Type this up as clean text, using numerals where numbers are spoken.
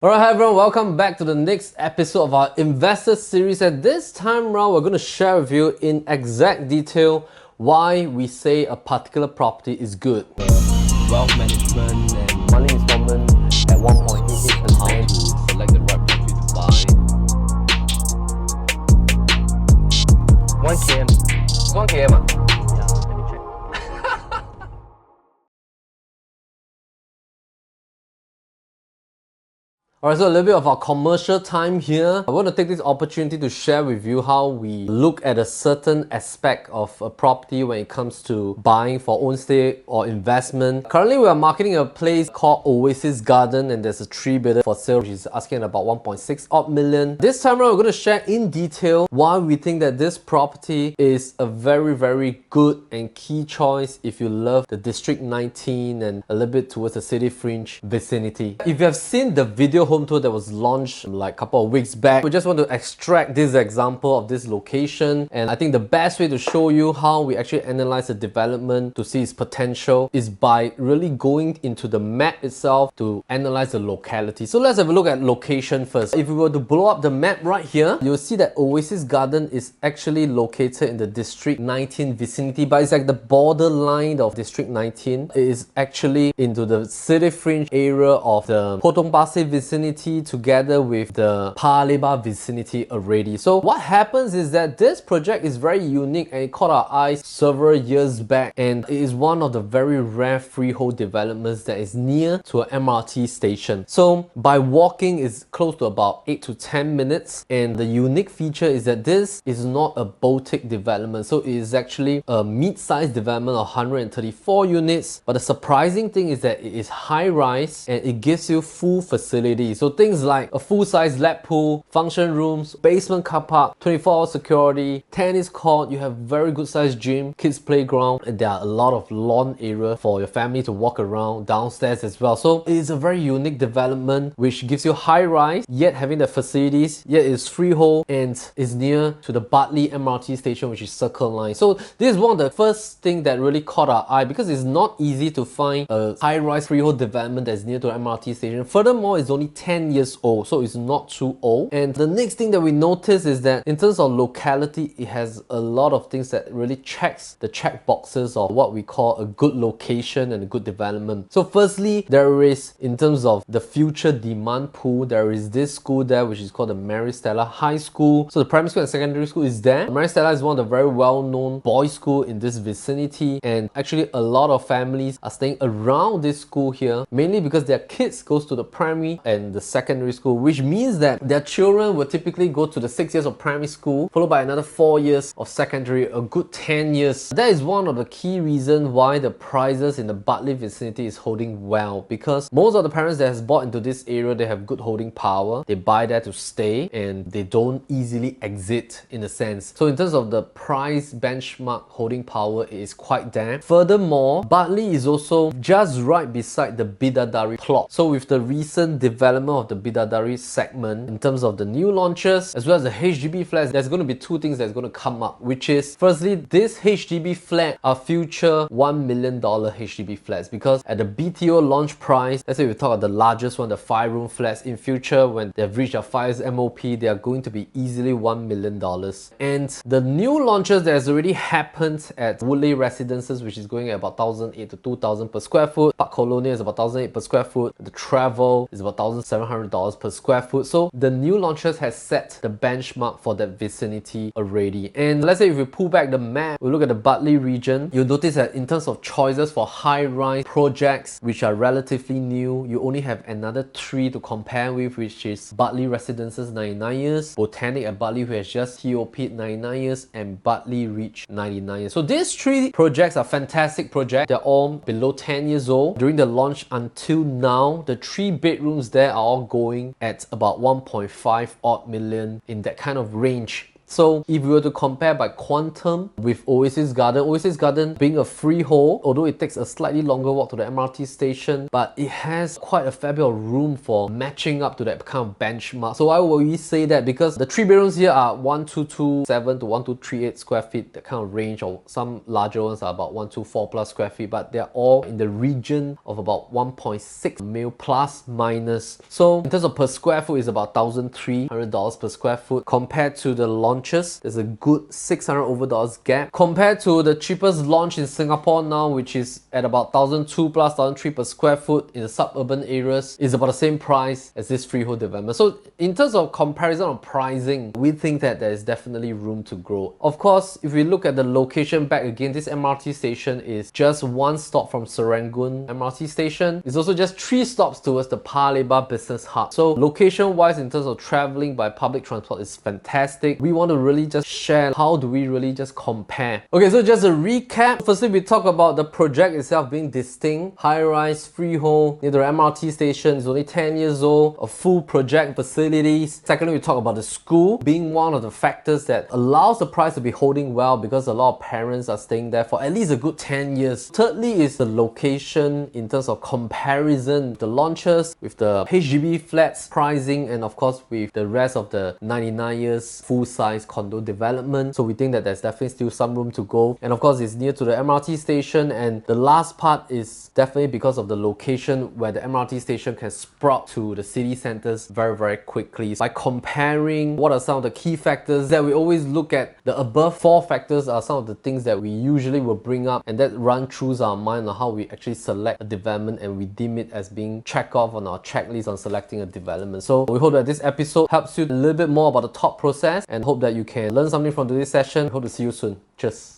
Alright, hi everyone, welcome back to the next episode of our investor series, and this time around we're going to share with you in exact detail why we say a particular property is good. Wealth management and money installment at 1.88%. How to select the right property to buy. 1 km. It's 1 km. Yeah, let me check. Alright, so a little bit of our commercial time here. I want to take this opportunity to share with you how we look at a certain aspect of a property when it comes to buying for own stay or investment. Currently, we are marketing a place called Oasis Garden, and there's a 3-bidder for sale which is asking about 1.6 odd million. This time around, we're going to share in detail why we think that this property is a very good and key choice if you love the District 19 and a little bit towards the city fringe vicinity. If you have seen the video home tour that was launched like a couple of weeks back, we just want to extract this example of this location, and I think the best way to show you how we actually analyze the development to see its potential is by really going into the map itself to analyze the locality. So let's have a look at location first. If we were to blow up the map right here, you'll see that Oasis Garden is actually located in the District 19 vicinity, but it's like the borderline of District 19. It is actually into the city fringe area of the Potong Pasir vicinity together with the Paya Lebar vicinity already. So what happens is that this project is very unique and it caught our eyes several years back, and it is one of the very rare freehold developments that is near to an MRT station. So by walking is close to about 8 to 10 minutes, and the unique feature is that this is not a boutique development. So it is actually a mid-sized development of 134 units, but the surprising thing is that it is high-rise and it gives you full facilities. So things like a full-size lap pool, function rooms, basement car park, 24-hour security, tennis court, you have very good sized gym, kids playground, and there are a lot of lawn area for your family to walk around downstairs as well. So it is a very unique development which gives you high rise, yet having the facilities, yet it's freehold and is near to the Bartley MRT station, which is Circle Line. So this is one of the first things that really caught our eye, because it's not easy to find a high-rise freehold development that's near to an MRT station. Furthermore, it's only 10 years old, so it's not too old. And the next thing that we notice is that in terms of locality, it has a lot of things that really checks the check boxes of what we call a good location and a good development. So firstly, there is, in terms of the future demand pool, there is this school there which is called the Mary Stella High School. So the primary school and secondary school is there. Mary Stella is one of the very well-known boys' school in this vicinity, and actually a lot of families are staying around this school here, mainly because their kids goes to the primary and the secondary school, which means that their children will typically go to the 6 years of primary school, followed by another 4 years of secondary, a good 10 years. That is one of the key reasons why the prices in the Bartley vicinity is holding well, because most of the parents that has bought into this area, they have good holding power, they buy there to stay, and they don't easily exit in a sense. So in terms of the price benchmark holding power, it is quite there. Furthermore, Bartley is also just right beside the Bidadari plot. So with the recent development of the Bidadari segment, in terms of the new launches as well as the HDB flats, there's going to be two things that's going to come up, which is firstly, this HDB flat are future $1 million HDB flats, because at the BTO launch price, let's say we talk about the largest one, the 5-room flats, in future when they've reached a 5 years MOP, they are going to be easily $1 million. And the new launches that has already happened at Woodley Residences, which is going at about 1,008 to 2,000 per square foot, Park Colonia is about 1,008 per square foot, the Travel is about $1,700 per square foot. So the new launches has set the benchmark for that vicinity already. And let's say if we pull back the map, we look at the Bartley region, you'll notice that in terms of choices for high-rise projects which are relatively new, you only have another 3 to compare with, which is Bartley Residences 99 years, Botanic at Bartley who has just TOP'd 99 years, and Bartley Reach 99 years. So these 3 projects are fantastic projects. They're all below 10 years old. During the launch until now, the 3 bedrooms there are all going at about 1.5 odd million, in that kind of range. So if we were to compare by quantum with Oasis Garden being a freehold, although it takes a slightly longer walk to the MRT station, but it has quite a fair bit of room for matching up to that kind of benchmark. So why would we say that? Because the 3 bedrooms here are 1227 to 1238 square feet, that kind of range, or some larger ones are about 124 plus square feet, but they're all in the region of about 1.6 mil plus minus. So in terms of per square foot, it's about $1,300 per square foot. Compared to the launches, there's a good $600 over gap. Compared to the cheapest launch in Singapore now, which is at about 1,200 plus 1,300 per square foot in the suburban areas, is about the same price as this freehold development. So in terms of comparison of pricing, we think that there is definitely room to grow. Of course, if we look at the location back again, this MRT station is just 1 stop from Serangoon MRT station. It's also just 3 stops towards the Paya Lebar business hub. So location wise, in terms of traveling by public transport, is fantastic. We want to really just share how do we really just compare. Okay, so just a recap. Firstly, we talk about the project itself being distinct, high-rise, freehold, near the MRT station. It's only 10 years old, a full project facilities. Secondly, we talk about the school being one of the factors that allows the price to be holding well, because a lot of parents are staying there for at least a good 10 years. Thirdly is the location in terms of comparison, the launches with the HDB flats pricing, and of course with the rest of the 99 years full-size condo development. So we think that there's definitely still some room to go, and of course it's near to the MRT station. And the last part is definitely because of the location, where the MRT station can sprout to the city centers very quickly. By comparing what are some of the key factors that we always look at, the above 4 factors are some of the things that we usually will bring up, and that run through our mind on how we actually select a development, and we deem it as being checked off on our checklist on selecting a development. So we hope that this episode helps you a little bit more about the thought process, and hope that you can learn something from today's session. Hope to see you soon. Cheers.